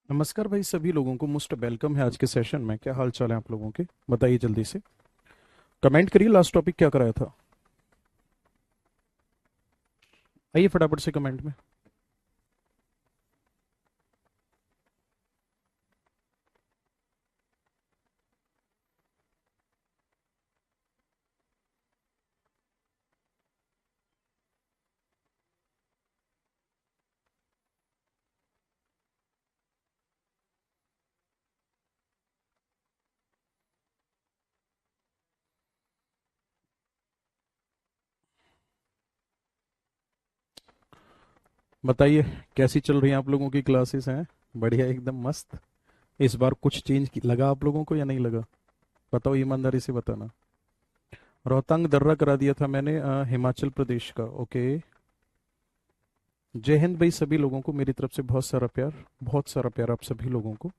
नमस्कार भाई, सभी लोगों को मोस्ट वेलकम है आज के सेशन में। क्या हाल चाल है आप लोगों के? बताइए जल्दी से। कमेंट करिए, लास्ट टॉपिक क्या कराया था। आइए फटाफट से कमेंट में। बताइए कैसी चल रही हैं आप लोगों की क्लासेस हैं? बढ़िया, एकदम मस्त। इस बार कुछ लगा आप लोगों को या नहीं लगा? बताओ, ईमानदारी से बताना। रोहतांग दर्रा करा दिया था मैंने, हिमाचल प्रदेश का। ओके। जय हिंद भाई, सभी लोगों को मेरी तरफ से बहुत सारा प्यार। बहुत सारा प्यार आप सभी लोगों को।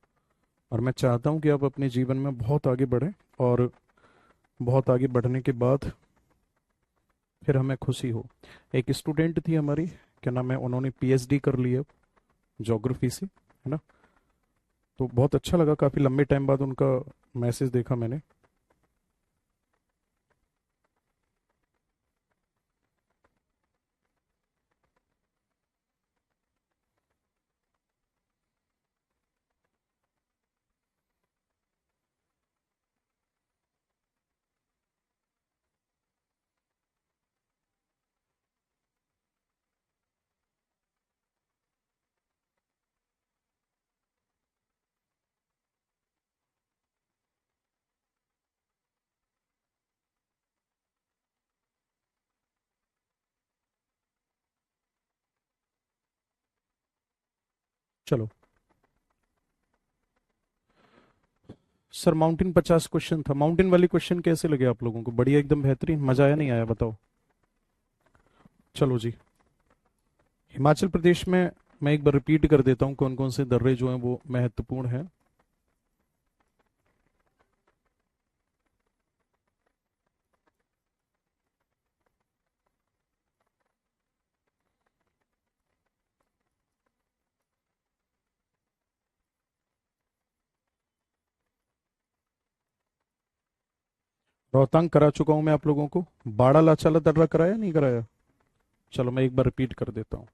और मैं चाहता हूँ कि आप अपने जीवन में बहुत आगे बढ़ें, और बहुत आगे बढ़ने के बाद फिर हमें खुशी हो। एक स्टूडेंट थी हमारी, क्या नाम है, उन्होंने पीएचडी कर लिया ज्योग्राफी से, है ना। तो बहुत अच्छा लगा, काफ़ी लंबे टाइम बाद उनका मैसेज देखा मैंने। चलो सर, माउंटेन 50 क्वेश्चन था। माउंटेन वाले क्वेश्चन कैसे लगे आप लोगों को? बढ़िया, एकदम बेहतरीन। मजा आया नहीं आया बताओ? चलो जी। हिमाचल प्रदेश में मैं एक बार रिपीट कर देता हूँ कौन कौन से दर्रे जो हैं वो महत्वपूर्ण हैं। रोहतांग करा चुका हूँ मैं आप लोगों को। बाड़ा लाचाला दर्रा कराया नहीं कराया? चलो मैं एक बार रिपीट कर देता हूँ।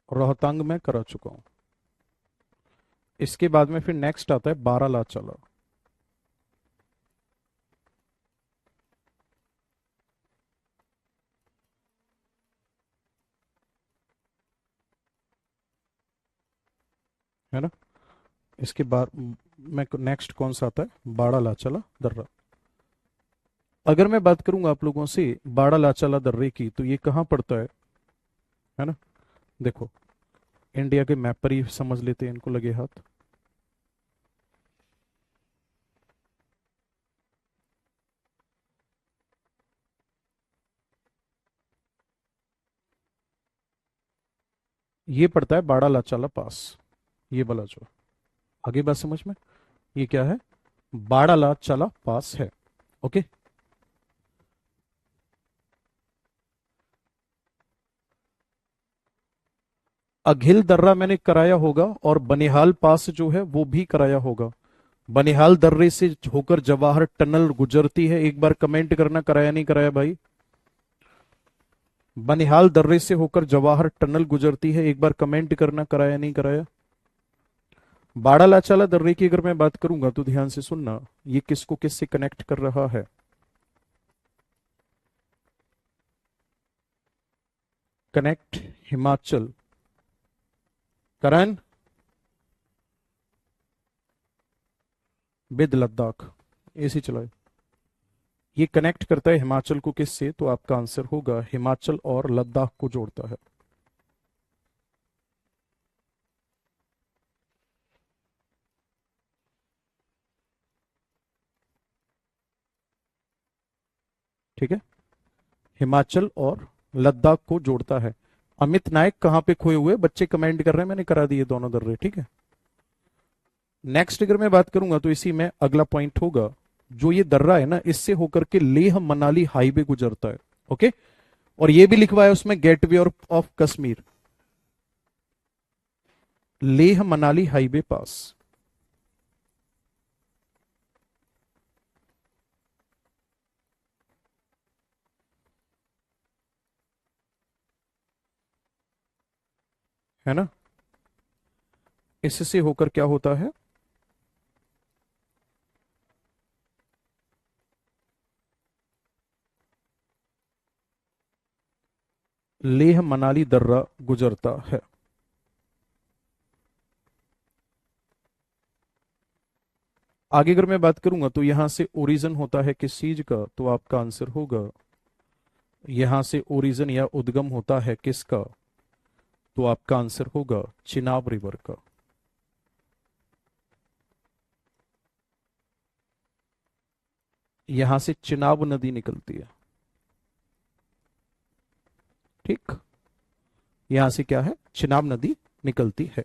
रोहतांग में करा चुका हूँ। इसके बाद में फिर नेक्स्ट आता है बारा लाचाला। है ना। इसके बाद में नेक्स्ट कौन सा आता है? बाड़ा लाचाला दर्रा। अगर मैं बात करूंगा आप लोगों से बाड़ा लाचाला दर्रे की, तो ये कहाँ पड़ता है ना। देखो, इंडिया के मैप पर ही समझ लेते हैं, इनको लगे हाथ। ये पड़ता है बाड़ा लाचाला पास। ये वाला जो आगे बात समझ में, ये क्या है? बाड़ा लाचाला पास है। ओके। अघिल दर्रा मैंने कराया होगा, और बनिहाल पास जो है वो भी कराया होगा। बनिहाल दर्रे से होकर जवाहर टनल गुजरती है। एक बार कमेंट करना, कराया नहीं कराया भाई? बनिहाल दर्रे से होकर जवाहर टनल गुजरती है, एक बार कमेंट करना, कराया नहीं कराया? बाड़ा लाचाला दर्रे की अगर मैं बात करूंगा तो ध्यान से सुनना, ये किसको किससे कनेक्ट कर रहा है। Connect Himachal. Karan with Ladakh. AC चलाए। ये कनेक्ट करता है हिमाचल को किससे? तो आपका आंसर होगा हिमाचल और लद्दाख को जोड़ता है। ठीक है। हिमाचल और लद्दाख को जोड़ता है। अमित नायक कहाँ पे खोए हुए बच्चे कमेंट कर रहे हैं, मैंने करा दिए दोनों दर्रे। ठीक है। नेक्स्ट अगर मैं बात करूंगा तो इसी में अगला पॉइंट होगा, जो ये दर्रा है ना, इससे होकर के लेह मनाली हाईवे गुजरता है। ओके। और ये भी लिखवाया उसमें gateway of Kashmir, Leh Manali highway pass. है ना? इससे होकर क्या होता है? लेह मनाली दर्रा गुजरता है। आगे अगर मैं बात करूंगा तो यहां से ओरिजिन होता है किस चीज का, तो आपका आंसर होगा यहां से ओरिजिन या उद्गम होता है किसका, तो आपका आंसर होगा चिनाब रिवर का। यहां से चिनाब नदी निकलती है। ठीक, यहां से क्या है, चिनाब नदी निकलती है।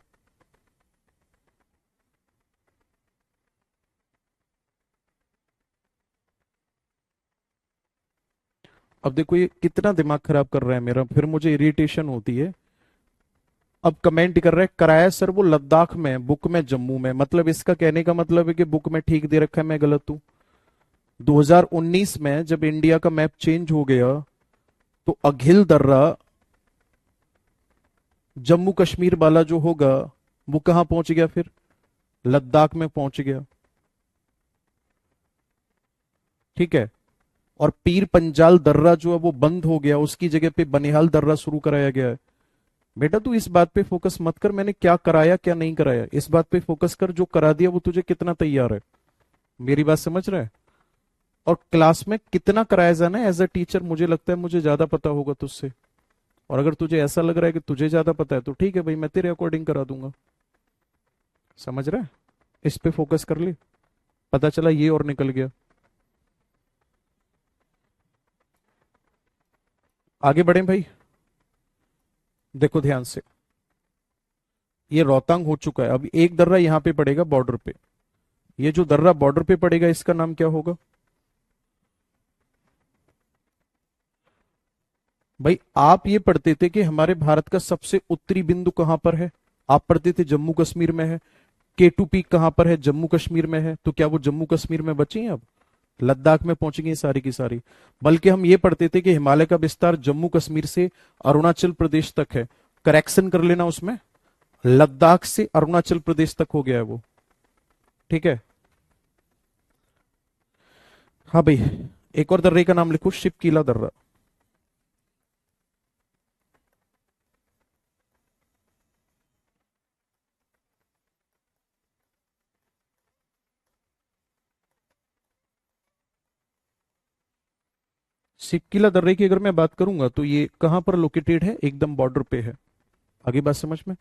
अब देखो ये कितना दिमाग खराब कर रहा है मेरा, फिर मुझे इरिटेशन होती है। अब कमेंट कर रहे हैं कराया सर वो लद्दाख में, बुक में जम्मू में, मतलब इसका कहने का मतलब है कि बुक में ठीक दे रखा है, मैं गलत हूं। 2019 में जब इंडिया का मैप चेंज हो गया तो अघिल दर्रा जम्मू कश्मीर वाला जो होगा वो कहां पहुंच गया फिर, लद्दाख में पहुंच गया। ठीक है। और पीर पंजाल दर्रा जो है वो बंद हो गया, उसकी जगह पे बनिहाल दर्रा शुरू कराया गया है। बेटा तू इस बात पे फोकस मत कर मैंने क्या कराया क्या नहीं कराया, इस बात पे फोकस कर जो करा दिया वो तुझे कितना तैयार है। मेरी बात समझ रहा है? और क्लास में कितना कराया जाना है एज अ टीचर, मुझे लगता है मुझे ज्यादा पता होगा तुझसे। और अगर तुझे ऐसा लग रहा है कि तुझे ज्यादा पता है तो ठीक है भाई, मैं तेरे अकॉर्डिंग करा दूंगा। समझ रहा है? इस पे फोकस कर ले। पता चला ये और निकल गया। आगे बढ़े भाई। देखो ध्यान से, ये रोहतांग हो चुका है, अब एक दर्रा यहां पे पड़ेगा बॉर्डर पे। ये जो दर्रा बॉर्डर पे पड़ेगा इसका नाम क्या होगा? भाई आप ये पढ़ते थे कि हमारे भारत का सबसे उत्तरी बिंदु कहां पर है, आप पढ़ते थे जम्मू कश्मीर में है। K2 पीक कहां पर है, जम्मू कश्मीर में है, तो क्या वो जम्मू कश्मीर में बची हैं अब, लद्दाख में पहुंच गई सारी की सारी? बल्कि हम ये पढ़ते थे कि हिमालय का विस्तार जम्मू कश्मीर से अरुणाचल प्रदेश तक है। करेक्शन कर लेना उसमें, लद्दाख से अरुणाचल प्रदेश तक हो गया है वो। ठीक है। हाँ भाई, एक और दर्रे का नाम लिखो, शिपकीला दर्रा। शिपकीला दर्रे की अगर मैं बात करूंगा तो ये कहां पर लोकेटेड है, एकदम बॉर्डर पे है। आगे बात समझ में,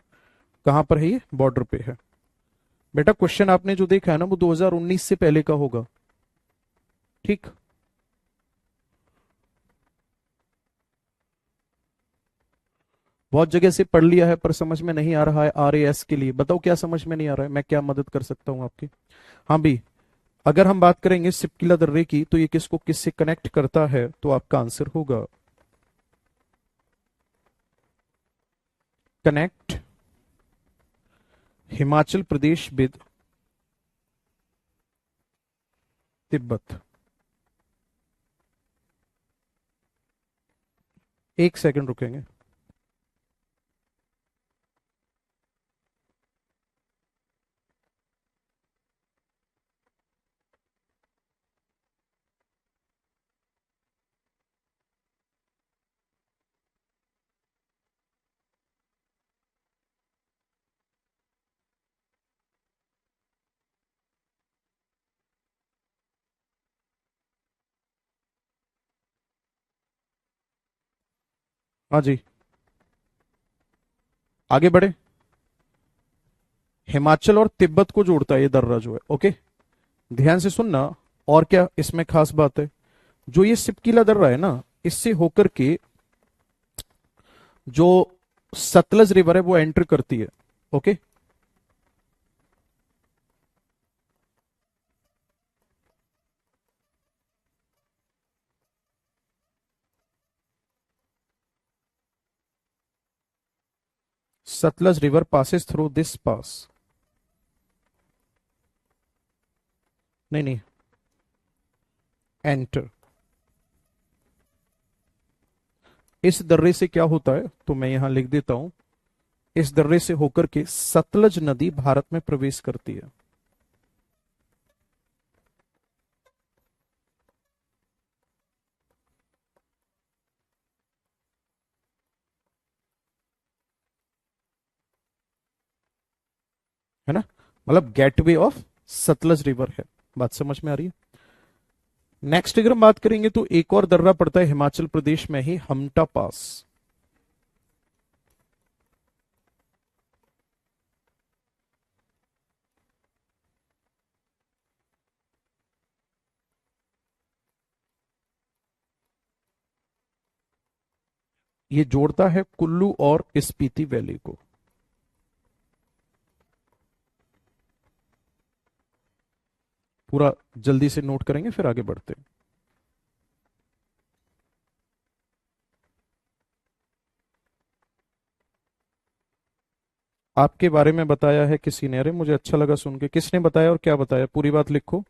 कहां पर है ये, बॉर्डर पे है। बेटा क्वेश्चन आपने जो देखा है ना वो 2019 से पहले का होगा। ठीक। बहुत जगह से पढ़ लिया है पर समझ में नहीं आ रहा है, RAS के लिए बताओ क्या समझ में नहीं आ रहा है, मैं क्या मदद कर सकता हूं आपकी। हाँ भी, अगर हम बात करेंगे सिपकिला दर्रे की तो ये किसको किससे कनेक्ट करता है, तो आपका आंसर होगा कनेक्ट हिमाचल प्रदेश विद तिब्बत। एक सेकंड रुकेंगे। हाँ जी, आगे बढ़े। हिमाचल और तिब्बत को जोड़ता है ये दर्रा जो है, ओके। ध्यान से सुनना। और क्या इसमें खास बात है, जो ये सिपकीला दर्रा है ना, इससे होकर के जो सतलज रिवर है वो एंटर करती है। Okay. Sutlej river passes through this pass. नहीं नहीं, एंटर। इस दर्रे से क्या होता है, तो मैं यहां लिख देता हूं, इस दर्रे से होकर के सतलज नदी भारत में प्रवेश करती है। है ना, मतलब गेटवे ऑफ सतलज रिवर है। बात समझ में आ रही है। नेक्स्ट अगर हम बात करेंगे तो एक और दर्रा पड़ता है हिमाचल प्रदेश में ही, हमटा पास। ये जोड़ता है कुल्लू और स्पीति वैली को। पूरा जल्दी से नोट करेंगे फिर आगे बढ़ते हैं। आपके बारे में बताया है किसी ने, अरे मुझे अच्छा लगा सुन के, किसने बताया और क्या बताया, पूरी बात लिखो।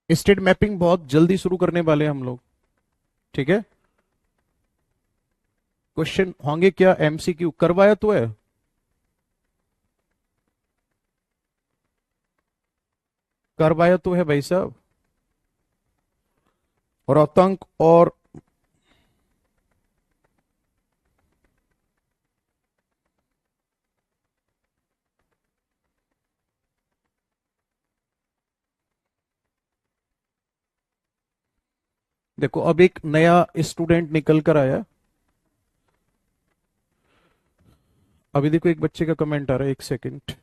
स्टेट मैपिंग बहुत जल्दी शुरू करने वाले हैं हम लोग, ठीक है। क्वेश्चन होंगे क्या, एमसीक्यू करवाया तो है, करवाया तो है भाई साहब। और आतंक और देखो, अब एक नया स्टूडेंट निकल कर आया। अभी देखो एक बच्चे का कमेंट आ रहा है, एक सेकंड।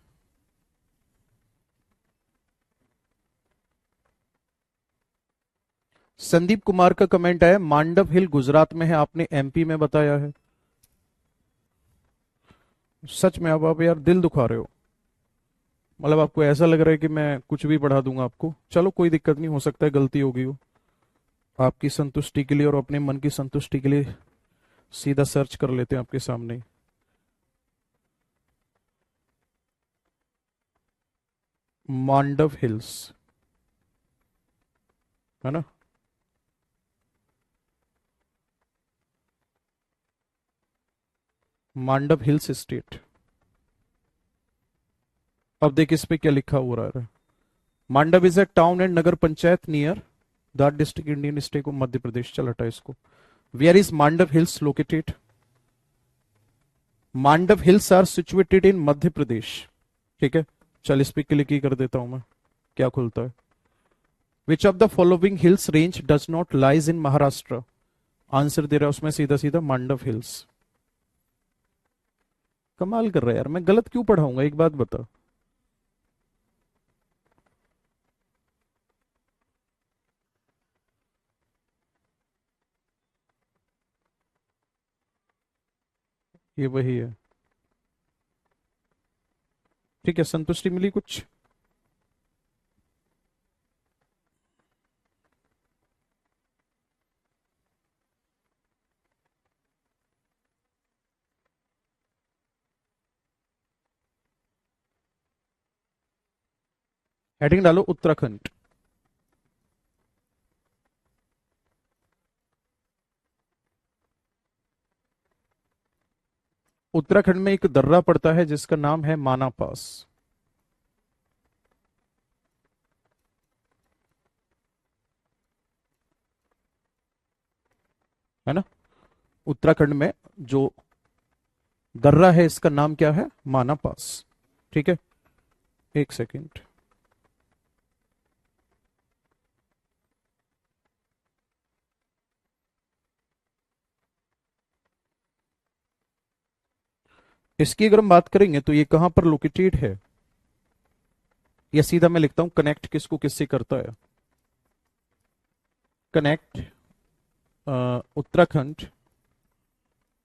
संदीप कुमार का कमेंट आया, मांडव हिल गुजरात में है, आपने एमपी में बताया है। सच में अब आप यार दिल दुखा रहे हो, मतलब आपको ऐसा लग रहा है कि मैं कुछ भी पढ़ा दूंगा आपको। चलो कोई दिक्कत नहीं, हो सकता है गलती हो गई हो। आपकी संतुष्टि के लिए और अपने मन की संतुष्टि के लिए सीधा सर्च कर लेते हैं आपके सामने ही। मांडव हिल्स, है ना, मांडव हिल्स स्टेट। अब देख इस पे क्या लिखा हुआ रहा है। Mandav is a town and nagar panchayat near the district Indian state of Madhya Pradesh. चल हटा इसको। Where is Mandav hills located. Mandav hills are situated in Madhya Pradesh. ठीक है, चल इस पे क्लिक ही कर देता हूं मैं, क्या खुलता है। Which of the following hills range does not lies in Maharashtra. Answer दे रहा है उसमें सीधा सीधा मांडव हिल्स। कमाल कर रहा है यार, मैं गलत क्यों पढ़ाऊंगा, एक बात बता। ये वही है। ठीक है, संतुष्टि मिली कुछ? हेडिंग डालो उत्तराखंड। उत्तराखंड में एक दर्रा पड़ता है जिसका नाम है माना पास। है ना? उत्तराखंड में जो दर्रा है इसका नाम क्या है? माना पास। ठीक है, एक सेकेंड। इसकी अगर हम बात करेंगे तो ये कहां पर लोकेटेड है, या सीधा मैं लिखता हूं कनेक्ट किसको किससे करता है? Connect Uttarakhand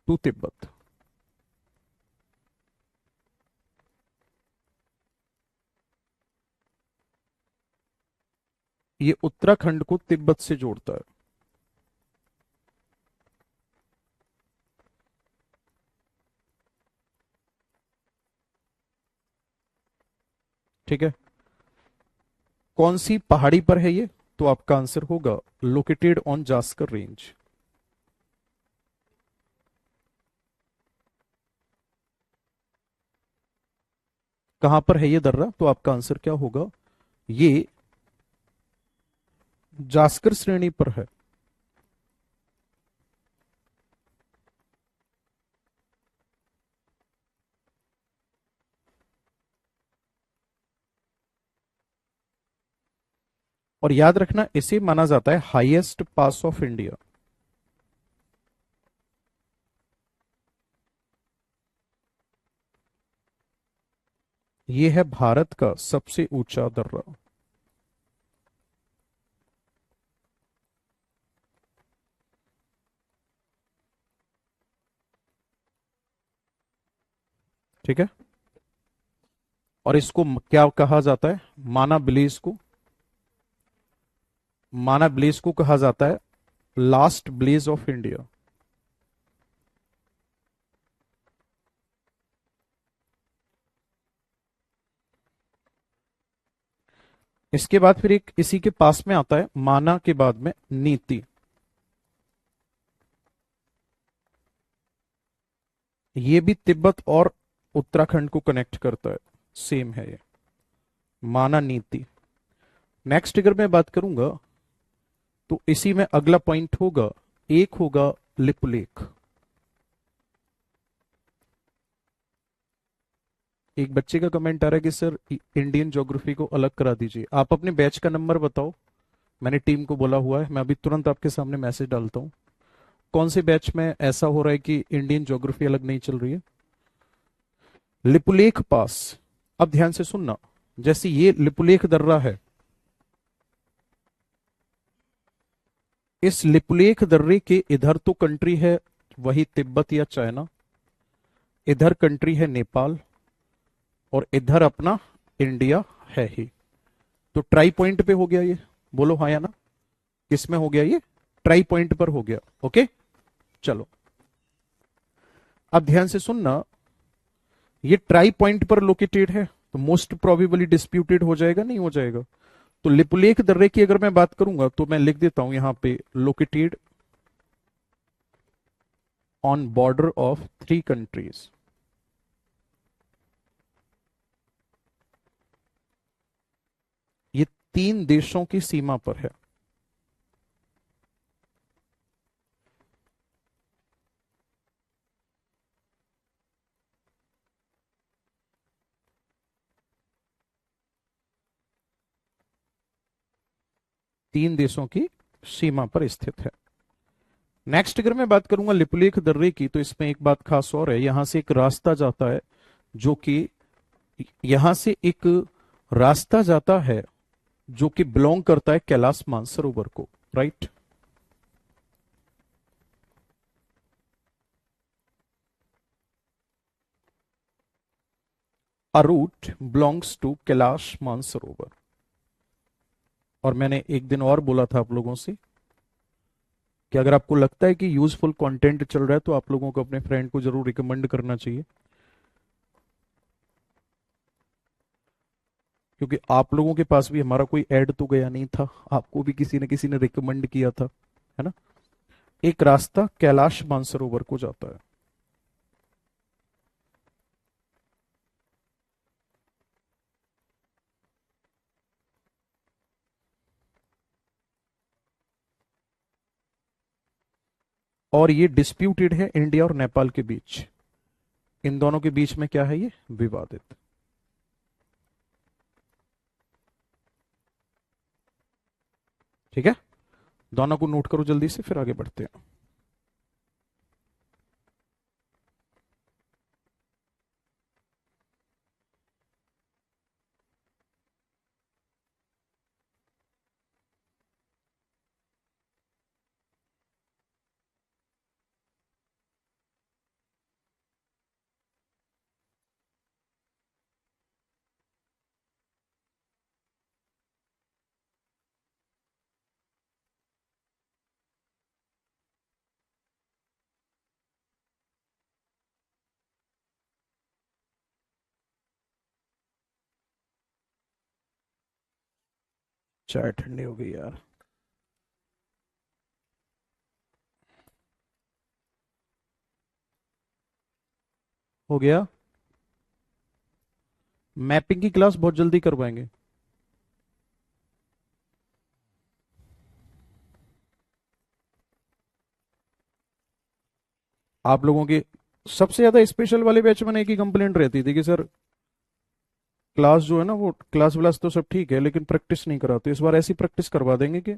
to Tibet. ये उत्तराखंड को तिब्बत से जोड़ता है। ठीक है, कौन सी पहाड़ी पर है ये? तो आपका आंसर होगा लोकेटेड ऑन जास्कर रेंज। कहां पर है ये दर्रा? तो आपका आंसर क्या होगा? ये जास्कर श्रेणी पर है। और याद रखना, इसे माना जाता है हाईएस्ट पास ऑफ इंडिया। ये है भारत का सबसे ऊंचा दर्रा। ठीक है, और इसको क्या कहा जाता है? माना ब्लेज को, माना ब्लेज को कहा जाता है लास्ट ब्लेज ऑफ इंडिया। इसके बाद फिर एक इसी के पास में आता है माना के बाद में नीति। ये भी तिब्बत और उत्तराखंड को कनेक्ट करता है, सेम है ये, माना नीति। नेक्स्ट अगर मैं बात करूंगा तो इसी में अगला पॉइंट होगा, एक होगा लिपुलेख। एक बच्चे का कमेंट आ रहा है कि सर इंडियन ज्योग्राफी को अलग करा दीजिए। आप अपने बैच का नंबर बताओ, मैंने टीम को बोला हुआ है, मैं अभी तुरंत आपके सामने मैसेज डालता हूँ। कौन से बैच में ऐसा हो रहा है कि इंडियन ज्योग्राफी अलग नहीं चल रही है? लिपुलेख पास। अब ध्यान से सुनना, जैसे ये लिपुलेख दर्रा है, इस लिपुलेख दर्रे के इधर तो कंट्री है वही तिब्बत या चाइना, इधर कंट्री है नेपाल, और इधर अपना इंडिया है ही। तो ट्राई पॉइंट पे हो गया ये, बोलो हाँ या ना। किस में हो गया ये? ट्राई पॉइंट पर हो गया। ओके, चलो अब ध्यान से सुनना, ये ट्राई पॉइंट पर लोकेटेड है तो मोस्ट प्रोबेबली डिस्प्यूटेड हो जाएगा, नहीं हो जाएगा? तो लिपुलेख दर्रे की अगर मैं बात करूंगा तो मैं लिख देता हूं यहां पे located on border of 3 countries. ये 3 देशों की सीमा पर है। तीन देशों की सीमा पर स्थित है। नेक्स्ट अगर मैं बात करूंगा लिपुलेख दर्रे की तो इसमें एक बात खास और है, यहां से एक रास्ता जाता है, जो कि यहां से एक रास्ता जाता है जो कि बिलोंग करता है कैलाश मानसरोवर को, right? A route belongs to Kailash Mansarovar. और मैंने एक दिन और बोला था आप लोगों से कि अगर आपको लगता है कि यूजफुल कंटेंट चल रहा है तो आप लोगों को अपने फ्रेंड को जरूर रिकमेंड करना चाहिए, क्योंकि आप लोगों के पास भी हमारा कोई ऐड तो गया नहीं था, आपको भी किसी न किसी ने रिकमेंड किया था, है ना। एक रास्ता कैलाश मानसरोवर को जाता है। और ये डिस्प्यूटेड है इंडिया और नेपाल के बीच। इन दोनों के बीच में क्या है, ये विवादित। ठीक है, दोनों को नोट करो जल्दी से, फिर आगे बढ़ते हैं। चाय ठंडी हो गई यार। हो गया। मैपिंग की क्लास बहुत जल्दी करवाएंगे। आप लोगों के सबसे ज्यादा स्पेशल वाले बैच में एक ही कंप्लेंट रहती थी कि सर क्लास जो है ना, वो क्लास व्लास तो सब ठीक है लेकिन प्रैक्टिस नहीं कराते। इस बार ऐसी प्रैक्टिस करवा देंगे कि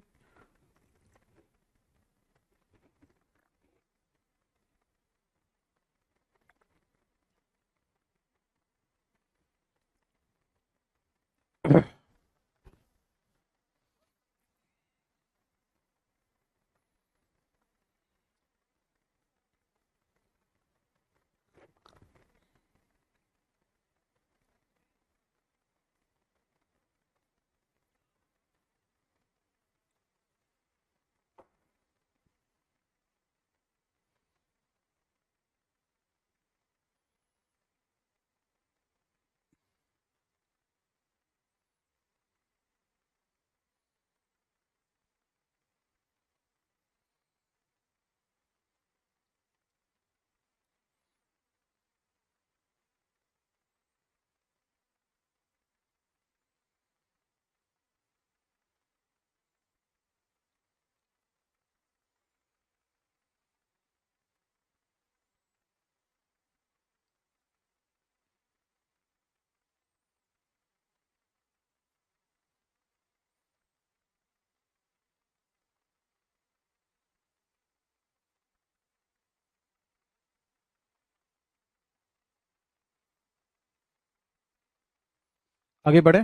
आगे बढ़े।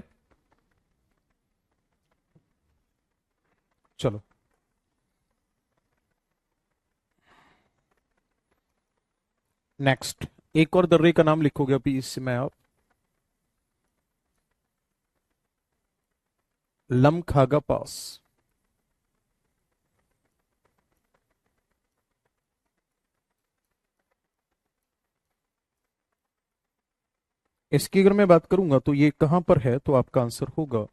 चलो, नेक्स्ट। एक और दर्रे का नाम लिखोगे अभी इसमें आप, लमखागा पास। इसकी अगर मैं बात करूंगा तो ये कहां पर है, तो आपका आंसर होगा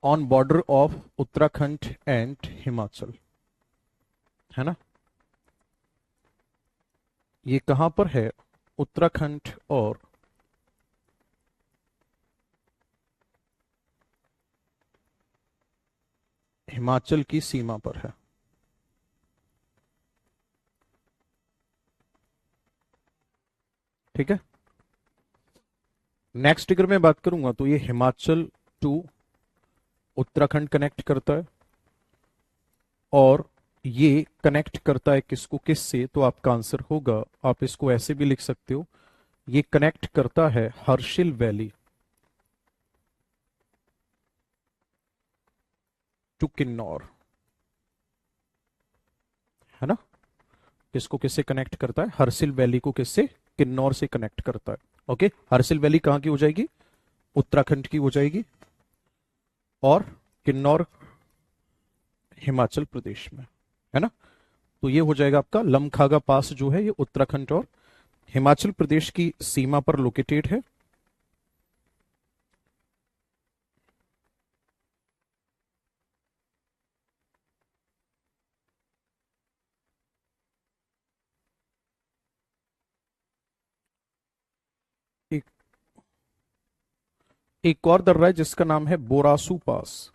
on border of Uttarakhand and Himachal, है ना। ये कहां पर है, उत्तराखंड और हिमाचल की सीमा पर है। ठीक है। नेक्स्ट अगर मैं बात करूंगा तो ये हिमाचल टू उत्तराखंड कनेक्ट करता है, और ये कनेक्ट करता है किसको किससे, तो आपका आंसर होगा, आप इसको ऐसे भी लिख सकते हो, ये कनेक्ट करता है हर्षिल वैली टू किन्नौर, है ना। किसको किससे कनेक्ट करता है? हर्सिल वैली को किससे? किन्नौर से कनेक्ट करता है। ओके, हर्सिल वैली कहाँ की हो जाएगी? उत्तराखंड की हो जाएगी, और किन्नौर हिमाचल प्रदेश में, है ना। तो ये हो जाएगा आपका लमखागा पास जो है, ये उत्तराखंड और हिमाचल प्रदेश की सीमा पर लोकेटेड है। एक एक और दर्रा है जिसका नाम है बोरासू पास।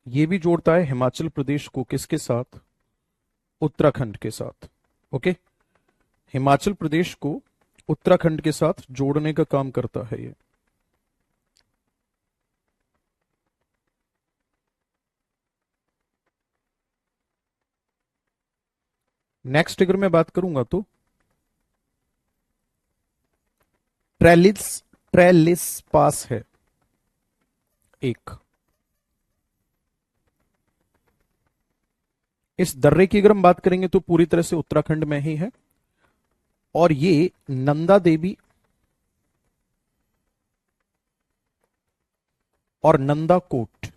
ये भी जोड़ता है हिमाचल प्रदेश को किसके साथ? उत्तराखंड के साथ। ओके, हिमाचल प्रदेश को उत्तराखंड के साथ जोड़ने का काम करता है ये। नेक्स्ट अगर मैं बात करूंगा तो ट्रेलिस ट्रेलिस पास है एक। इस दर्रे की अगर हम बात करेंगे तो पूरी तरह से उत्तराखंड में ही है, और ये नंदा देवी और नंदा कोट,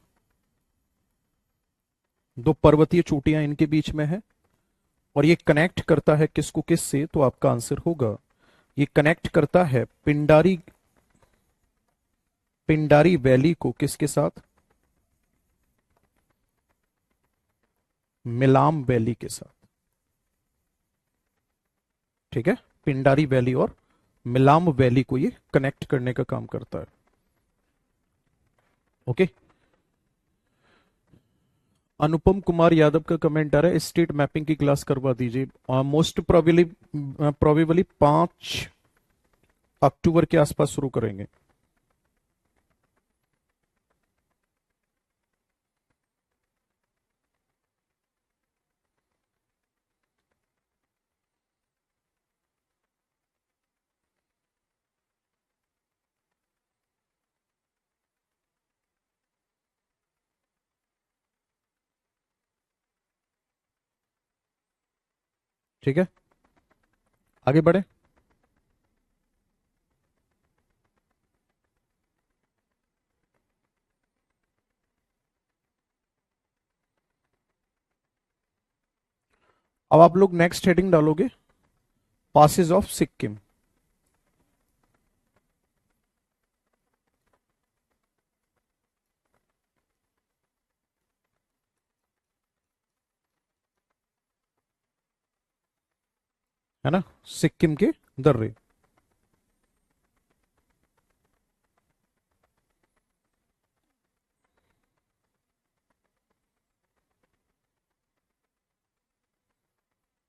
दो पर्वतीय चोटियां इनके बीच में है। और ये कनेक्ट करता है किसको किससे? तो आपका आंसर होगा, ये कनेक्ट करता है पिंडारी पिंडारी वैली को किसके साथ? मिलाम वैली के साथ। ठीक है, पिंडारी वैली और मिलाम वैली को ये कनेक्ट करने का काम करता है। ओके, अनुपम कुमार यादव का कमेंट आ रहा है, स्टेट मैपिंग की क्लास करवा दीजिए। मोस्ट प्रोबेबली 5 अक्टूबर के आसपास शुरू करेंगे। ठीक है, आगे बढ़े। अब आप लोग नेक्स्ट हेडिंग डालोगे, पासेज ऑफ सिक्किम। है ना, सिक्किम के दर्रे।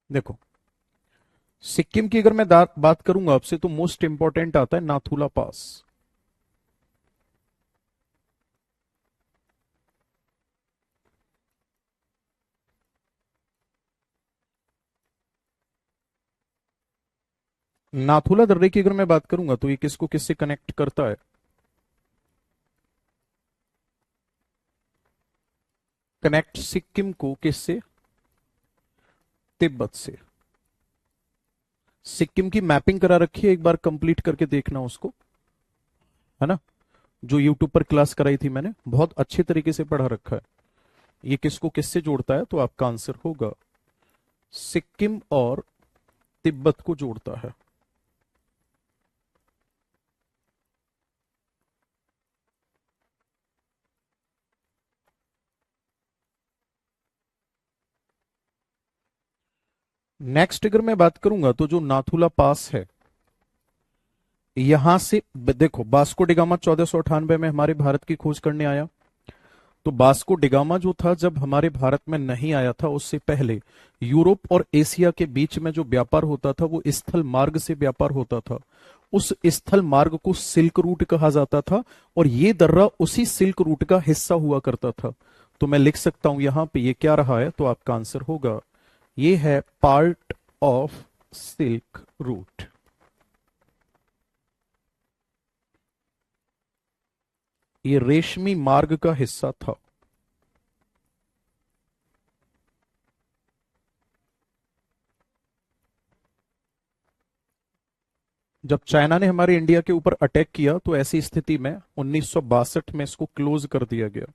देखो, सिक्किम की अगर मैं बात करूंगा आपसे तो मोस्ट इंपॉर्टेंट आता है नाथुला पास। नाथुला दर्रे की अगर मैं बात करूंगा तो ये किसको किससे कनेक्ट करता है? कनेक्ट सिक्किम को किससे? तिब्बत से। सिक्किम की मैपिंग करा रखी है, एक बार कंप्लीट करके देखना उसको, है ना। जो यूट्यूब पर क्लास कराई थी मैंने, बहुत अच्छे तरीके से पढ़ा रखा है। ये किसको किससे जोड़ता है? तो आपका आंसर होगा सिक्किम और तिब्बत को जोड़ता है। नेक्स्ट अगर मैं बात करूंगा तो जो नाथुला पास है, यहां से देखो, बास्को डिगामा 1498 में हमारे भारत की खोज करने आया। तो बास्को डिगामा जो था, जब हमारे भारत में नहीं आया था, उससे पहले यूरोप और एशिया के बीच में जो व्यापार होता था वो स्थल मार्ग से व्यापार होता था। उस स्थल मार्ग को सिल्क रूट कहा जाता था, और ये दर्रा उसी सिल्क रूट का हिस्सा हुआ करता था। तो मैं लिख सकता हूं यहां पे, ये क्या रहा है? तो आपका आंसर होगा, ये है पार्ट ऑफ सिल्क रूट। ये रेशमी मार्ग का हिस्सा था। जब चाइना ने हमारे इंडिया के ऊपर अटैक किया तो ऐसी स्थिति में 1962 में इसको क्लोज कर दिया गया।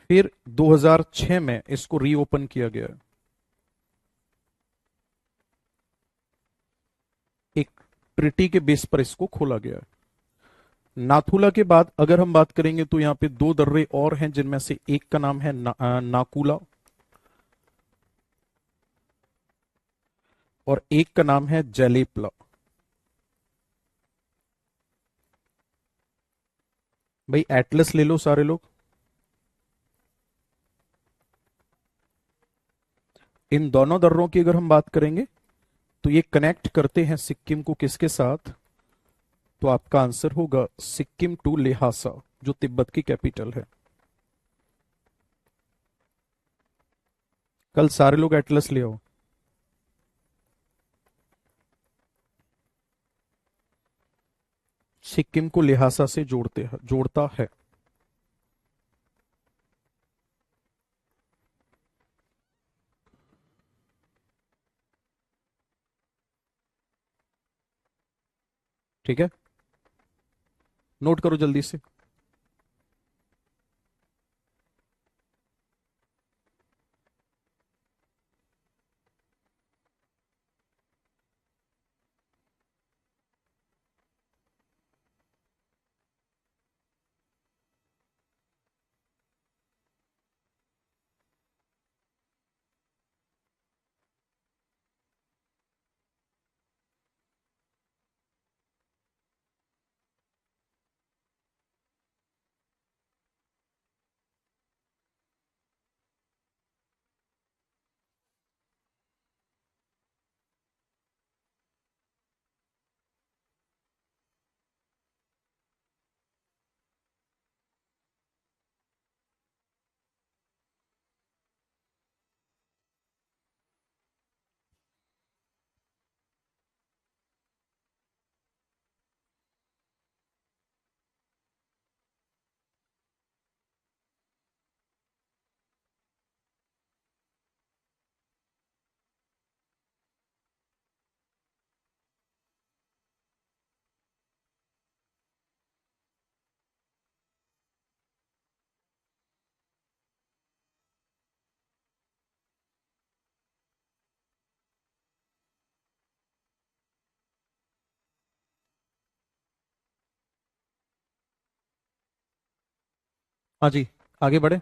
फिर 2006 में इसको रीओपन किया गया। एक ट्रिटी के बेस पर इसको खोला गया। नाथुला के बाद अगर हम बात करेंगे तो यहाँ पे दो दर्रे और हैं, जिनमें से एक का नाम है नाकुला और एक का नाम है जलेपला। भाई एटलस ले लो सारे लोग। इन दोनों दर्रों की अगर हम बात करेंगे तो ये कनेक्ट करते हैं सिक्किम को किसके साथ? तो आपका आंसर होगा सिक्किम टू लिहासा, जो तिब्बत की कैपिटल है। कल सारे लोग एटलस ले आओ। सिक्किम को लिहासा से जोड़ता है। ठीक है, नोट करो जल्दी से। हाँ जी, आगे बढ़े।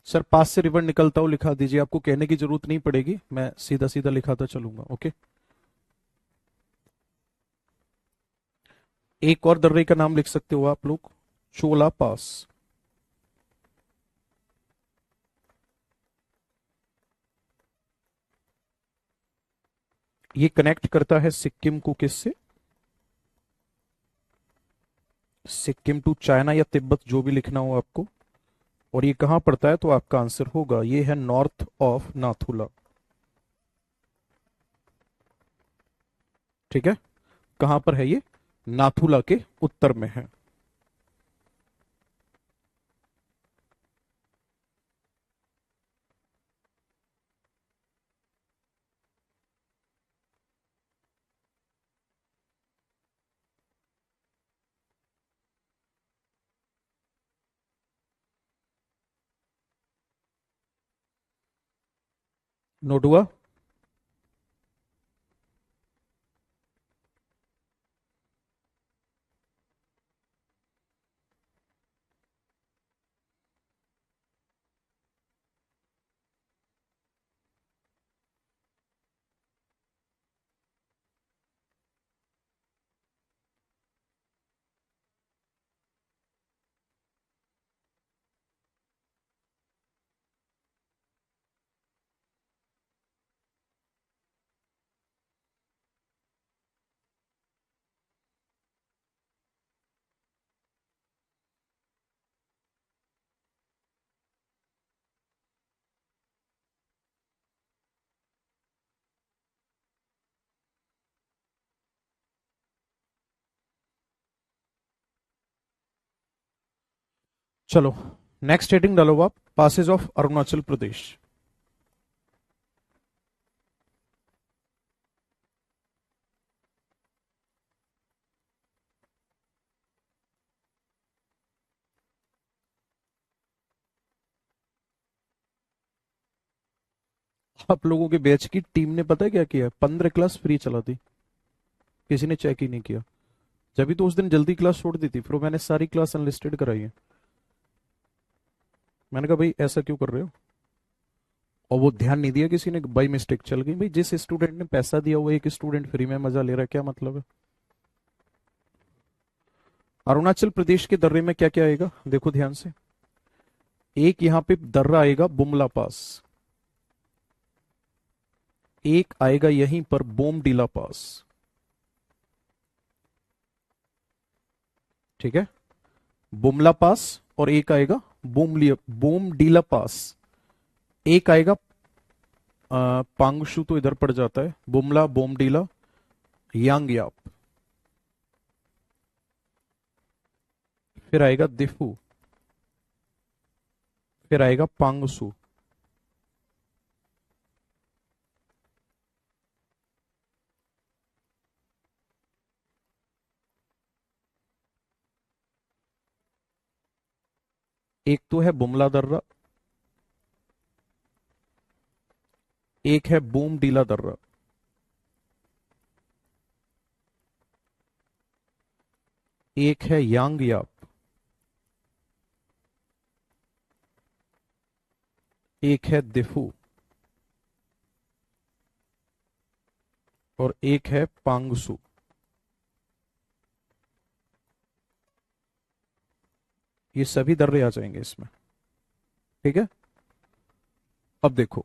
सर पास से रिवर निकलता हूँ लिखा दीजिए, आपको कहने की जरूरत नहीं पड़ेगी, मैं सीधा सीधा लिखाता चलूंगा। ओके। एक और दर्रे का नाम लिख सकते हो आप लोग, चोला पास। ये कनेक्ट करता है सिक्किम को किससे? सिक्किम टू चाइना या तिब्बत, जो भी लिखना हो आपको। और ये कहां पड़ता है? तो आपका आंसर होगा ये है नॉर्थ ऑफ नाथुला। ठीक है, कहां पर है ये? नाथुला के उत्तर में है। नोट हुआ? चलो नेक्स्ट हेडिंग डालो आप, पासेज ऑफ अरुणाचल प्रदेश। आप लोगों के बैच की टीम ने पता है क्या किया, 15 क्लास फ्री चला दी, किसी ने चेक ही नहीं किया। जब भी तो उस दिन जल्दी क्लास छोड़ दी थी, फिर मैंने सारी क्लास अनलिस्टेड कराई है। मैंने कहा भाई ऐसा क्यों कर रहे हो, और वो ध्यान नहीं दिया किसी ने, बाई मिस्टेक चल गई। भाई जिस स्टूडेंट ने पैसा दिया वो एक स्टूडेंट फ्री में मजा ले रहा है, क्या मतलब है। अरुणाचल प्रदेश के दर्रे में क्या क्या आएगा देखो ध्यान से। एक यहां पे दर्रा आएगा बुमला पास, एक आएगा यहीं पर बोमडीला पास, ठीक है, बुमला पास। और एक आएगा बोमडीला पास। एक आएगा पांगशु तो इधर पड़ जाता है, बुमला बोमडीला यांगयाप। फिर आएगा दिफू, फिर आएगा पांगसू। एक तो है बुमला दर्रा, एक है बोमडीला दर्रा, एक है यांगयाप, एक है दिफू, और एक है पांगसू। ये सभी दर्रे आ जाएंगे इसमें, ठीक है। अब देखो,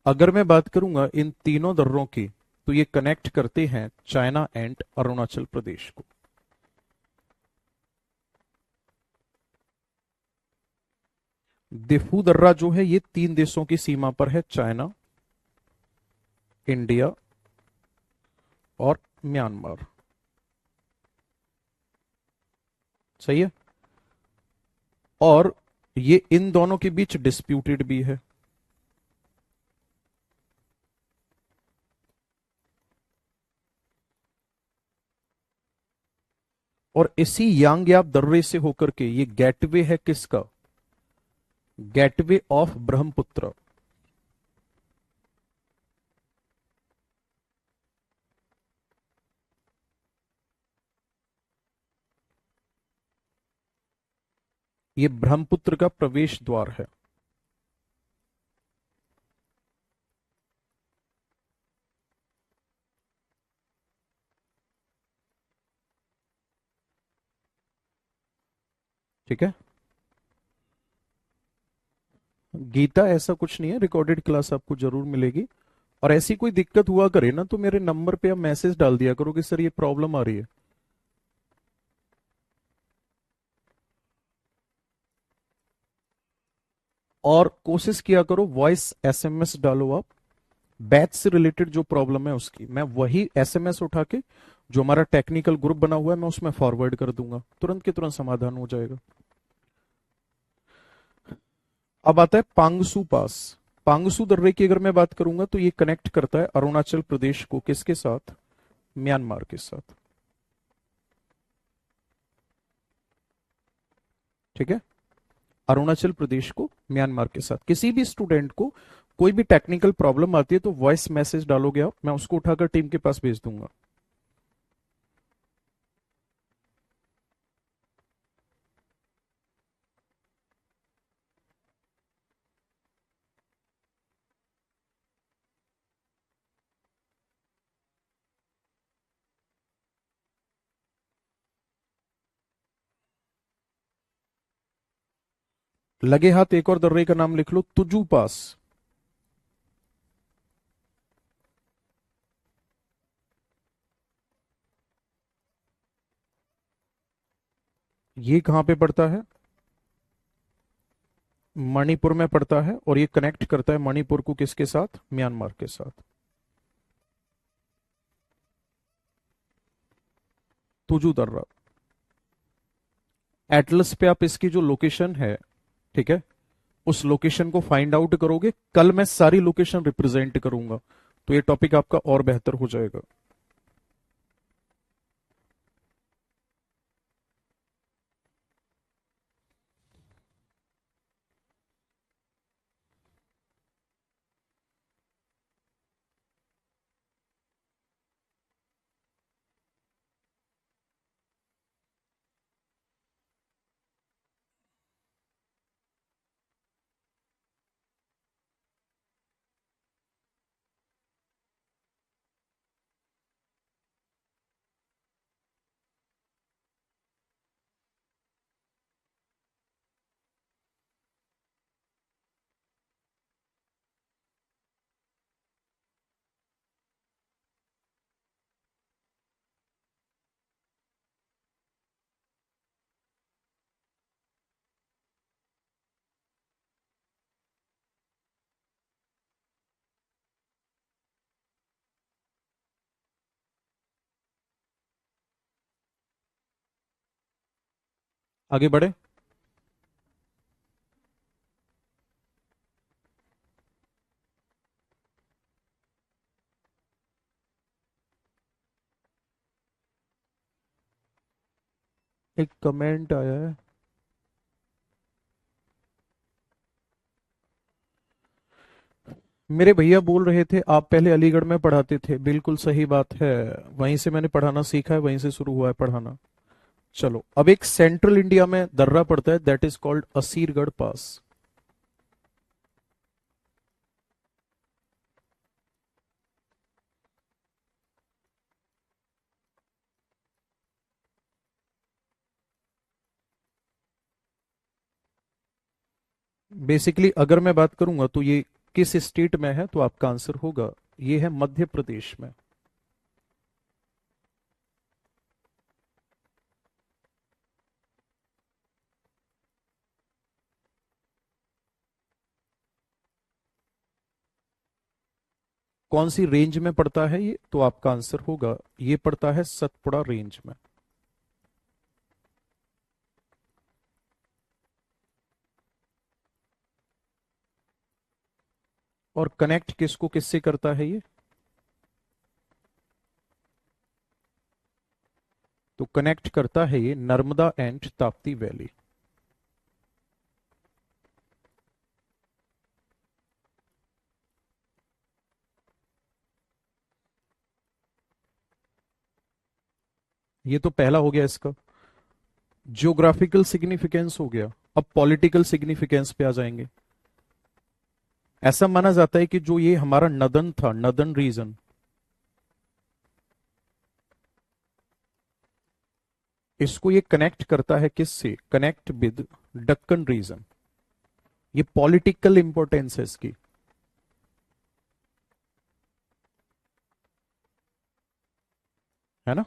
अगर मैं बात करूंगा इन तीनों दर्रों की, तो ये कनेक्ट करते हैं चाइना एंड अरुणाचल प्रदेश को। दिफू दर्रा जो है ये तीन देशों की सीमा पर है, चाइना, इंडिया और म्यांमार। सही है। और ये इन दोनों के बीच डिस्प्यूटेड भी है। और इसी यांगयाप दर्रे से होकर के ये गेटवे है किसका, गेटवे ऑफ ब्रह्मपुत्र। ये ब्रह्मपुत्र का प्रवेश द्वार है, ठीक है। गीता ऐसा कुछ नहीं है, रिकॉर्डेड क्लास आपको जरूर मिलेगी। और ऐसी कोई दिक्कत हुआ करे ना तो मेरे नंबर पे आप मैसेज डाल दिया करो कि सर ये प्रॉब्लम आ रही है। और कोशिश किया करो वॉइस एसएमएस डालो आप, बैच से रिलेटेड जो प्रॉब्लम है उसकी, मैं वही एसएमएस उठा के जो हमारा टेक्निकल ग्रुप बना हुआ है मैं उसमें फॉरवर्ड कर दूंगा, तुरंत के तुरंत समाधान हो जाएगा। अब आता है पांगसू पास। पांगसू दर्रे की अगर मैं बात करूंगा तो ये कनेक्ट करता है अरुणाचल प्रदेश को किसके साथ, म्यांमार के साथ, ठीक है। अरुणाचल प्रदेश को म्यांमार के साथ। किसी भी स्टूडेंट को कोई भी टेक्निकल प्रॉब्लम आती है तो वॉइस मैसेज डालोगे आप, मैं उसको उठाकर टीम के पास भेज दूंगा। लगे हाथ एक और दर्रे का नाम लिख लो, तुजू पास। ये कहां पे पड़ता है, मणिपुर में पड़ता है, और ये कनेक्ट करता है मणिपुर को किसके साथ, म्यांमार के साथ। तुजू दर्रा। एटलस पे आप इसकी जो लोकेशन है, ठीक है, उस लोकेशन को फाइंड आउट करोगे। कल मैं सारी लोकेशन रिप्रेजेंट करूंगा, तो ये टॉपिक आपका और बेहतर हो जाएगा। आगे बढ़े। एक कमेंट आया है, मेरे भैया बोल रहे थे आप पहले अलीगढ़ में पढ़ाते थे। बिल्कुल सही बात है, वहीं से मैंने पढ़ाना सीखा है, वहीं से शुरू हुआ है पढ़ाना। चलो, अब एक सेंट्रल इंडिया में दर्रा पड़ता है, that is called Asirgarh pass. Basically अगर मैं बात करूंगा तो ये किस स्टेट में है, तो आपका आंसर होगा ये है मध्य प्रदेश में। कौन सी रेंज में पड़ता है ये, तो आपका आंसर होगा ये पड़ता है सतपुड़ा रेंज में। और कनेक्ट किसको किससे करता है ये, तो कनेक्ट करता है ये नर्मदा एंड ताप्ती वैली। ये तो पहला हो गया इसका, ज्योग्राफिकल सिग्निफिकेंस हो गया। अब पॉलिटिकल सिग्निफिकेंस पे आ जाएंगे। ऐसा माना जाता है कि जो ये हमारा नदन था, नदन रीजन, इसको ये कनेक्ट करता है किससे, कनेक्ट विद डक्कन रीजन। ये पॉलिटिकल इंपॉर्टेंस है इसकी, है ना।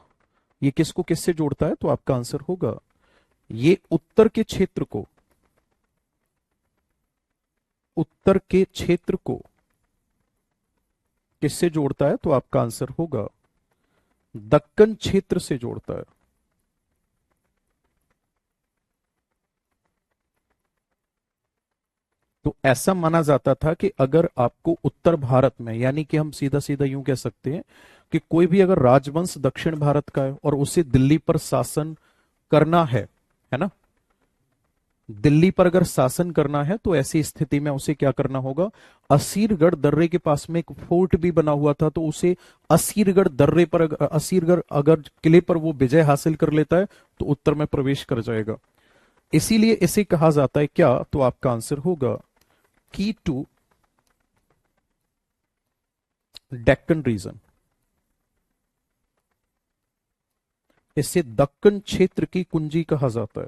ये किसको किससे जोड़ता है, तो आपका आंसर होगा ये उत्तर के क्षेत्र को, उत्तर के क्षेत्र को किससे जोड़ता है, तो आपका आंसर होगा दक्कन क्षेत्र से जोड़ता है। तो ऐसा माना जाता था कि अगर आपको उत्तर भारत में, यानी कि हम सीधा सीधा यूं कह सकते हैं कि कोई भी अगर राजवंश दक्षिण भारत का है और उसे दिल्ली पर शासन करना है ना, दिल्ली पर अगर शासन करना है, तो ऐसी स्थिति में उसे क्या करना होगा, असीरगढ़ दर्रे के पास में एक फोर्ट भी बना हुआ था, तो उसे असीरगढ़ दर्रे पर असीरगढ़ अगर किले पर वो विजय हासिल कर लेता है, तो उत्तर में प्रवेश कर जाएगा। इसीलिए इसे कहा जाता है क्या, तो आपका आंसर होगा की टू डेक्कन रीजन। इसे दक्कन क्षेत्र की कुंजी कहा जाता है।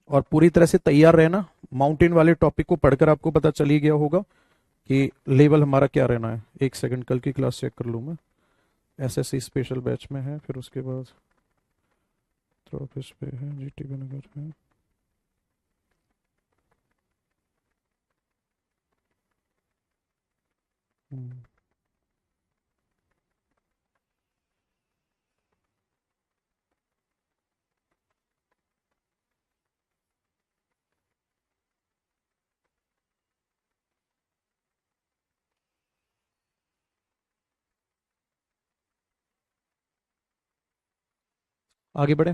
और पूरी तरह से तैयार रहना, माउंटेन वाले टॉपिक को पढ़कर आपको पता चल ही गया होगा कि लेवल हमारा क्या रहना है। एक सेकंड, कल की क्लास चेक कर लूं मैं। एसएससी स्पेशल बैच में है, फिर उसके बाद ऑफिस पे है, जीटीबी नगर है। हम्म, आगे बढ़े।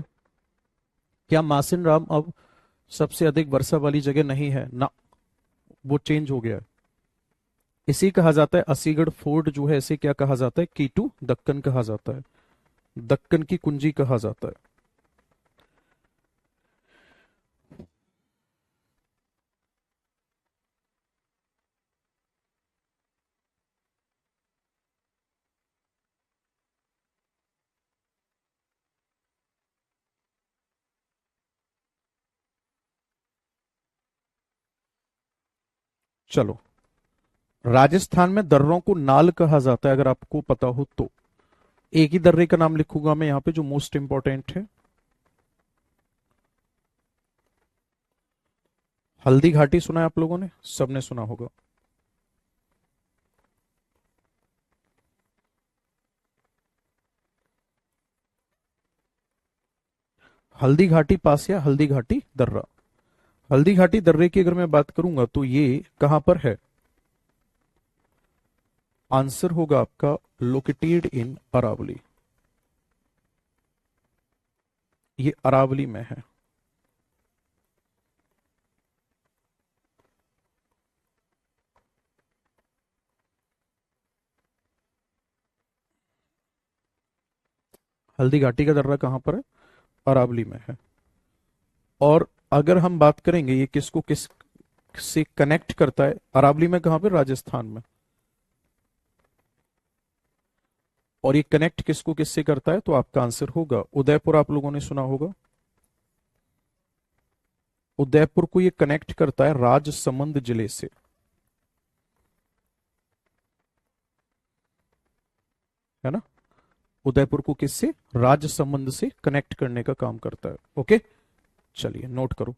क्या मासिन राम अब सबसे अधिक वर्षा वाली जगह नहीं है ना, वो चेंज हो गया है। इसी कहा जाता है असीगढ़ फोर्ट जो है, इसे क्या कहा जाता है, कीटू दक्कन कहा जाता है, दक्कन की कुंजी कहा जाता है। चलो, राजस्थान में दर्रों को नाल कहा जाता है, अगर आपको पता हो तो। एक ही दर्रे का नाम लिखूंगा मैं यहाँ पे जो मोस्ट इंपॉर्टेंट है। हल्दी घाटी सुना है आप लोगों ने, सबने सुना होगा। हल्दी घाटी पास या हल्दी घाटी दर्रा। हल्दी घाटी दर्रे की अगर मैं बात करूंगा तो ये कहां पर है, आंसर होगा आपका लोकेटेड इन अरावली। ये अरावली में है। हल्दी घाटी का दर्रा कहां पर है, अरावली में है। और अगर हम बात करेंगे ये किसको किस से कनेक्ट करता है, अरावली में कहां पे, राजस्थान में। और ये कनेक्ट किसको किससे करता है, तो आपका आंसर होगा उदयपुर, आप लोगों ने सुना होगा। उदयपुर को ये कनेक्ट करता है राजसमंद जिले से, है ना। उदयपुर को किससे, राजसमंद से कनेक्ट करने का काम करता है। ओके, चलिए नोट करो।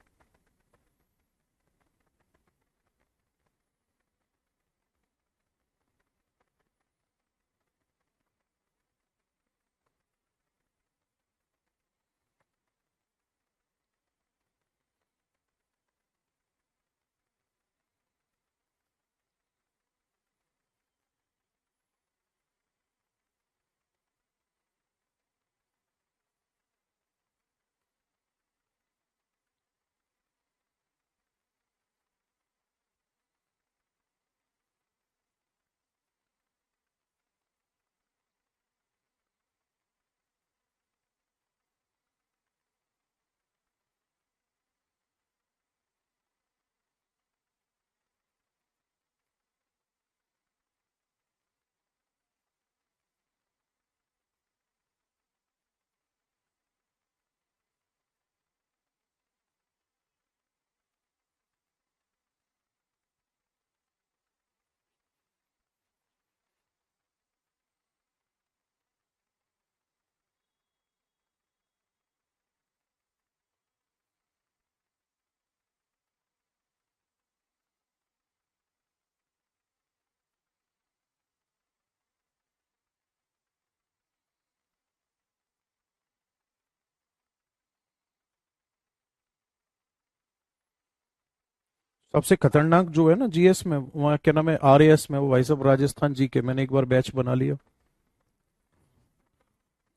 सबसे खतरनाक जो है ना जीएस में, वहाँ क्या नाम है, आरएएस में, वो भाई साहब राजस्थान जी के, मैंने एक बार बैच बना लिया।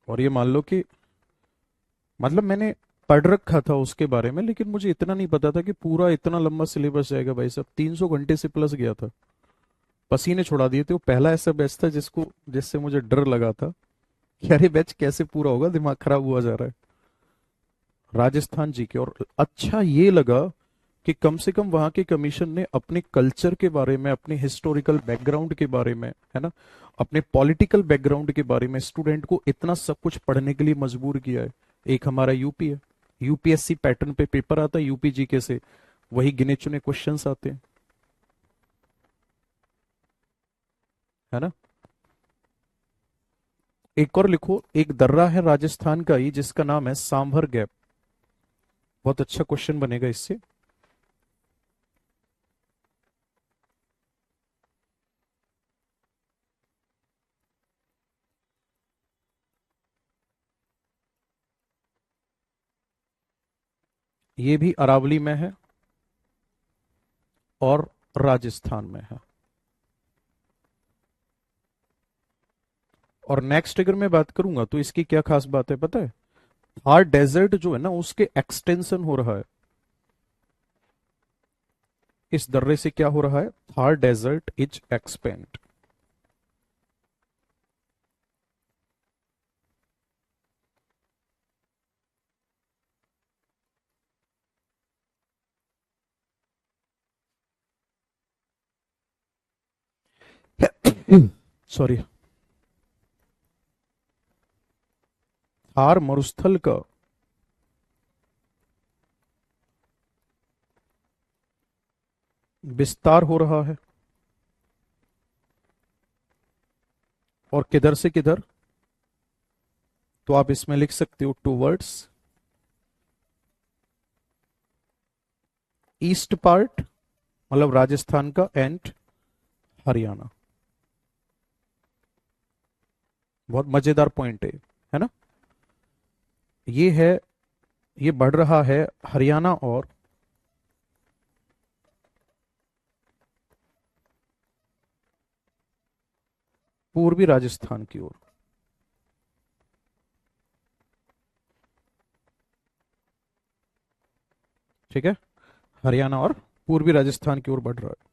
और ये मान लो कि मतलब मैंने पढ़ रखा था उसके बारे में, लेकिन मुझे इतना नहीं पता था कि पूरा इतना लंबा सिलेबस जाएगा भाई साहब, 300 घंटे से प्लस गया था। पसीने छुड़ा दिए थे। वो पहला ऐसा बैच था जिससे मुझे डर लगा था कि अरे बैच कैसे पूरा होगा, दिमाग खराब हुआ जा रहा है। राजस्थान जी के। और अच्छा ये लगा कि कम से कम वहां के कमीशन ने अपने कल्चर के बारे में, अपने हिस्टोरिकल बैकग्राउंड के बारे में, है ना, अपने पॉलिटिकल बैकग्राउंड के बारे में स्टूडेंट को इतना सब कुछ पढ़ने के लिए मजबूर किया है। एक हमारा यूपी है, यूपीएससी पैटर्न पे पेपर आता है यूपी जीके से, वही गिने चुने क्वेश्चंस आते हैं, है ना। एक और लिखो, एक दर्रा है राजस्थान का ही जिसका नाम है सांभर गैप। बहुत अच्छा क्वेश्चन बनेगा इससे। ये भी अरावली में है और राजस्थान में है। और नेक्स्ट अगर मैं बात करूंगा तो इसकी क्या खास बात है पता है, थार डेजर्ट जो है ना उसके एक्सटेंशन हो रहा है। इस दर्रे से क्या हो रहा है? Thar desert is expand. Sorry. Thar मरुस्थल का विस्तार हो रहा है। और किधर से किधर? तो आप इसमें लिख सकते हो टूवर्ड्स ईस्ट पार्ट, मतलब राजस्थान का, एंड हरियाणा। बहुत मजेदार पॉइंट है ना? ये है, ये बढ़ रहा है हरियाणा और पूर्वी राजस्थान की ओर। ठीक है, हरियाणा और पूर्वी राजस्थान की ओर बढ़ रहा है।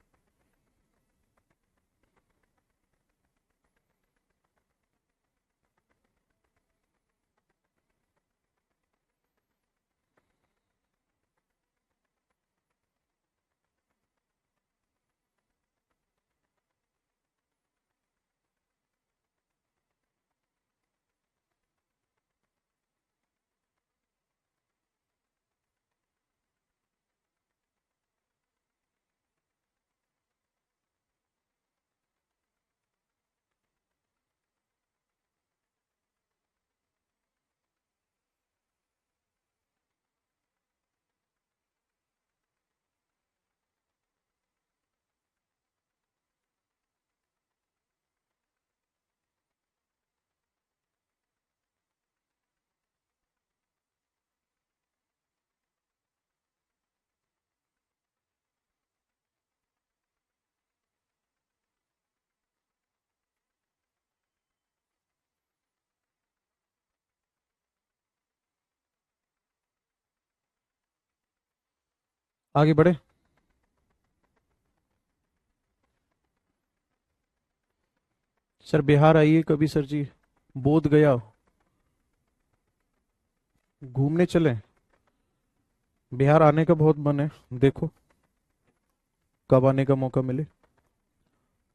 आगे बढ़े। सर बिहार आइए कभी सर जी, बोध गया घूमने चलें। बिहार आने का बहुत मन है, देखो कब आने का मौका मिले।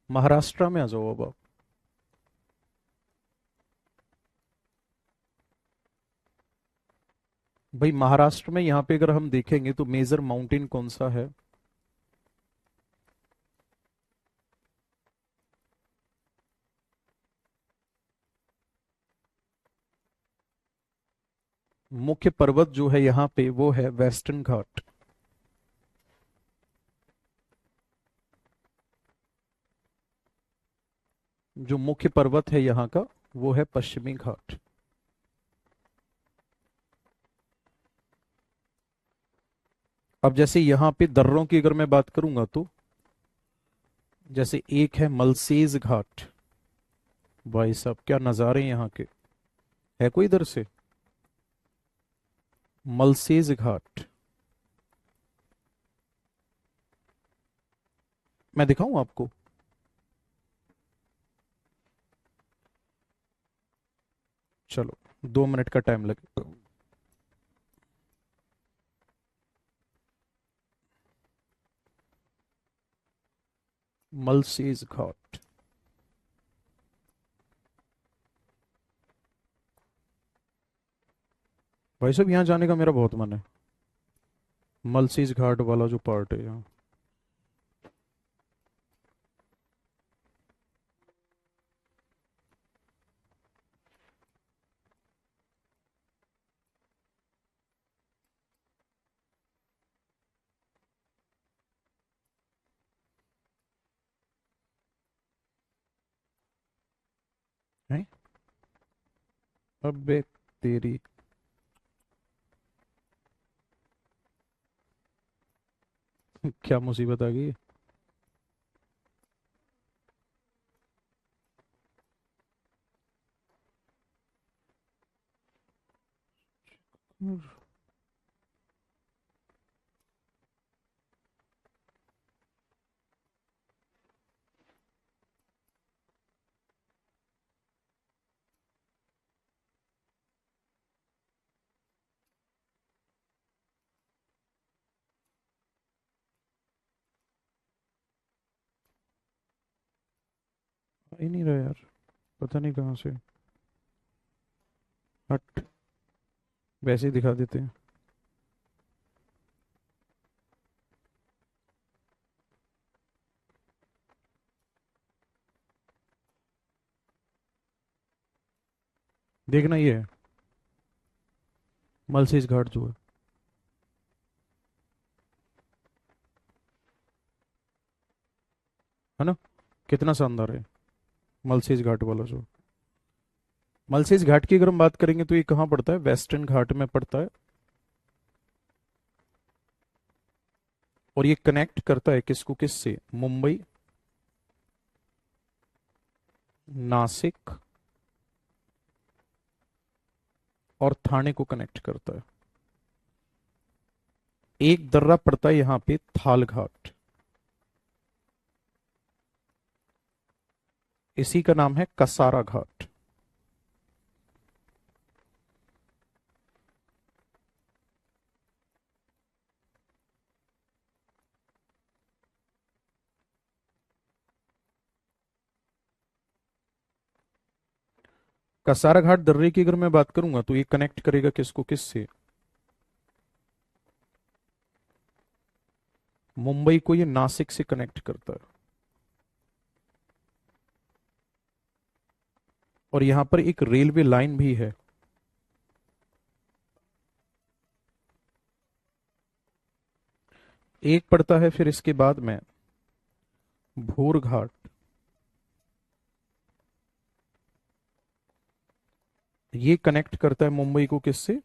महाराष्ट्र में आ जाओ अब आप। भाई महाराष्ट्र में यहाँ पे अगर हम देखेंगे तो मेजर माउंटेन कौन सा है? मुख्य पर्वत जो है यहाँ पे वो है वेस्टर्न घाट। जो मुख्य पर्वत है यहाँ का वो है पश्चिमी घाट। अब जैसे यहाँ पे दर्रों की अगर मैं बात करूंगा तो जैसे एक है मलसेज घाट। भाई साहब क्या नज़ारे हैं यहाँ के। है कोई इधर से? मलसेज घाट। मैं दिखाऊं आपको? चलो, 2 मिनट का टाइम लगेगा। मलसेज घाट। भाई साहब यहाँ जाने का मेरा बहुत मन है। मलसीज घाट वाला जो पार्ट है यहाँ। है? अबे तेरी। क्या मुसीबत आ गई। ही नहीं रहा यार, पता नहीं कहाँ से। हट, वैसे ही दिखा देते हैं। देखना, ये है मलसीज घाट जो है ना, कितना शानदार है मलसीज घाट वाला जो। मलसीज घाट की अगर हम बात करेंगे तो ये कहाँ पड़ता है, वेस्टर्न घाट में पड़ता है। और ये कनेक्ट करता है किसको किससे, मुंबई, नासिक और थाने को कनेक्ट करता है। एक दर्रा पड़ता है यहाँ पे थाल घाट, इसी का नाम है कसारा घाट। कसारा घाट दर्रे की अगर मैं बात करूंगा तो ये कनेक्ट करेगा किसको किससे, मुंबई को ये नासिक से कनेक्ट करता है। और यहां पर एक रेलवे लाइन भी है। एक पड़ता है फिर इसके बाद में भोर घाट। ये कनेक्ट करता है मुंबई को किससे,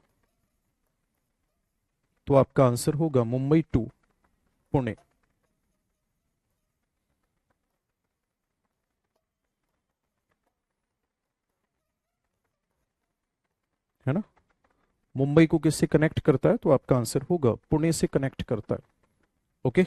तो आपका आंसर होगा मुंबई टू पुणे, है ना। मुंबई को किससे कनेक्ट करता है, तो आपका आंसर होगा पुणे से कनेक्ट करता है। ओके।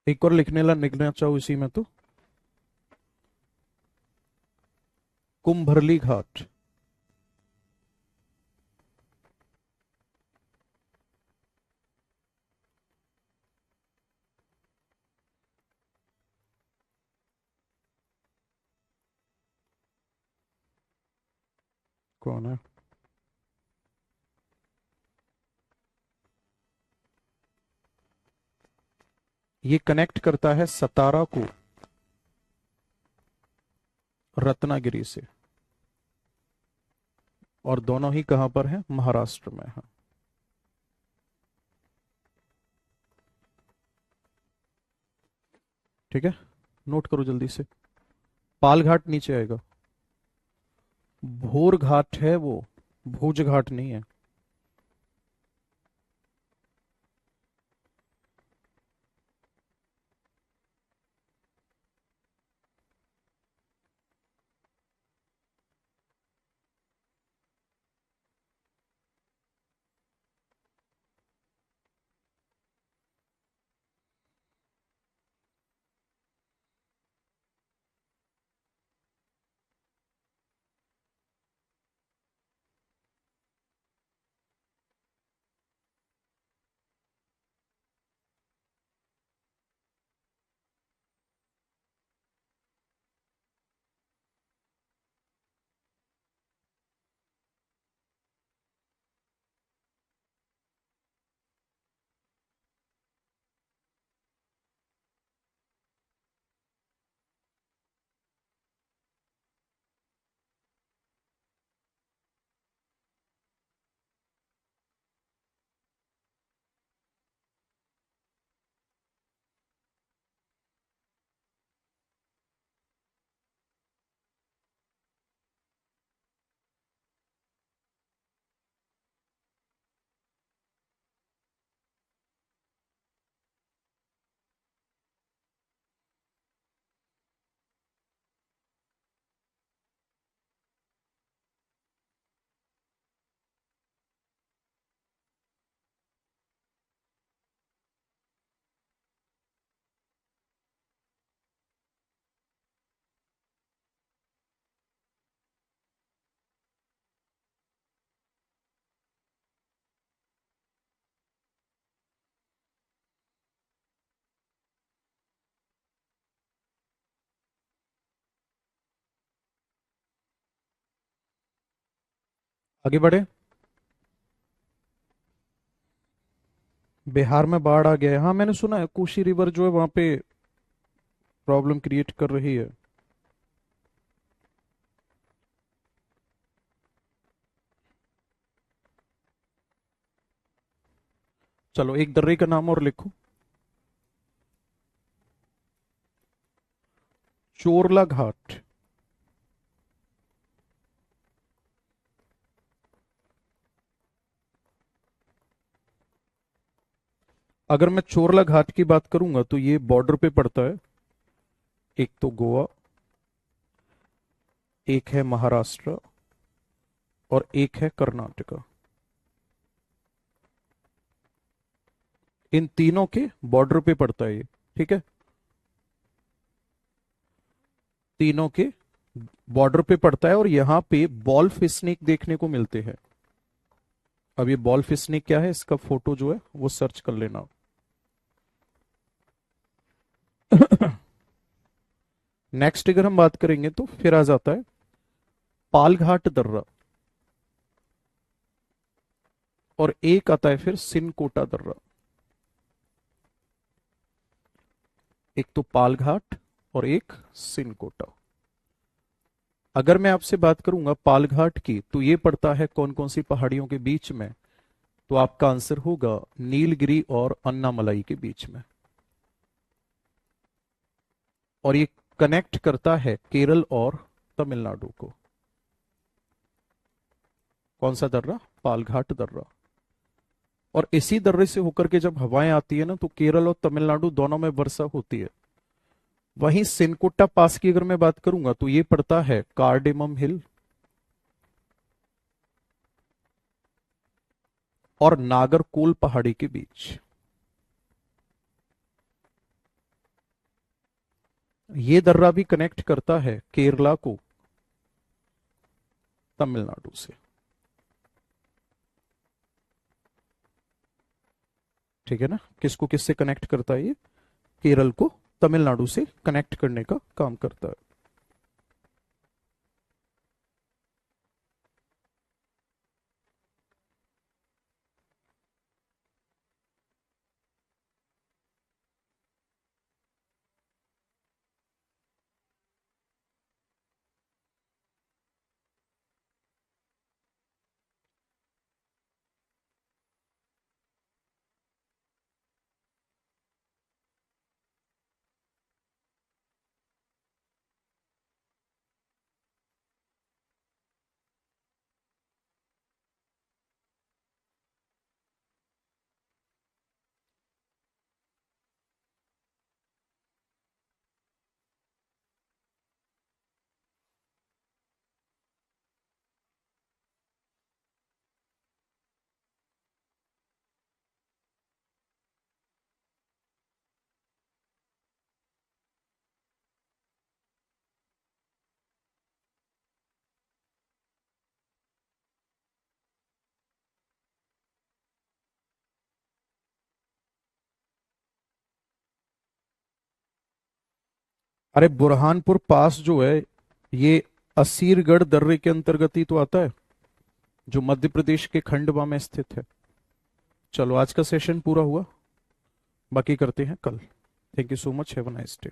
एक और लिखने ला लिखना चाहूँ इसी में तो, कुंभरली घाट। कौन है, ये कनेक्ट करता है सतारा को रत्नागिरी से। और दोनों ही कहां पर है, महाराष्ट्र में है। ठीक है, नोट करो जल्दी से। पाल घाट नीचे आएगा, भोर घाट है वो, भोज घाट नहीं है। आगे बढ़े। बिहार में बाढ़ आ गया है, हाँ मैंने सुना है कोसी रिवर जो है वहां पे प्रॉब्लम क्रिएट कर रही है। चलो एक दर्रे का नाम और लिखो। चोरला घाट। अगर मैं चोरला घाट की बात करूंगा तो ये बॉर्डर पे पड़ता है। एक तो गोवा, एक है महाराष्ट्र और एक है कर्नाटका। इन तीनों के बॉर्डर पे पड़ता है ये। ठीक है, तीनों के बॉर्डर पे पड़ता है और यहाँ पे बॉल फिश स्नेक देखने को मिलते हैं। अब ये बॉल फिश स्नेक क्या है, इसका फोटो जो है वो सर्च कर लेना। नेक्स्ट अगर हम बात करेंगे तो फिर आ जाता है पालघाट दर्रा, और एक आता है फिर सिनकोटा दर्रा। एक तो पालघाट और एक सिनकोटा। अगर मैं आपसे बात करूंगा पालघाट की तो ये पड़ता है कौन कौन सी पहाड़ियों के बीच में, तो आपका आंसर होगा नीलगिरी और अन्नामलाई के बीच में। और ये कनेक्ट करता है केरल और तमिलनाडु को। कौन सा दर्रा? पालघाट दर्रा। और इसी दर्रे से होकर के जब हवाएं आती है ना तो केरल और तमिलनाडु दोनों में वर्षा होती है। वहीं सिनकोटा पास की अगर मैं बात करूंगा तो ये पड़ता है कार्डेमम हिल और नागरकोल पहाड़ी के बीच। ये दर्रा भी कनेक्ट करता है केरला को तमिलनाडु से। ठीक है ना, किसको किससे कनेक्ट करता है ये? केरल को तमिलनाडु से कनेक्ट करने का काम करता है। अरे बुरहानपुर पास जो है ये असीरगढ़ दर्रे के अंतर्गत ही तो आता है, जो मध्य प्रदेश के खंडवा में स्थित है। चलो आज का सेशन पूरा हुआ, बाकी करते हैं कल। Thank you so much, have a nice day.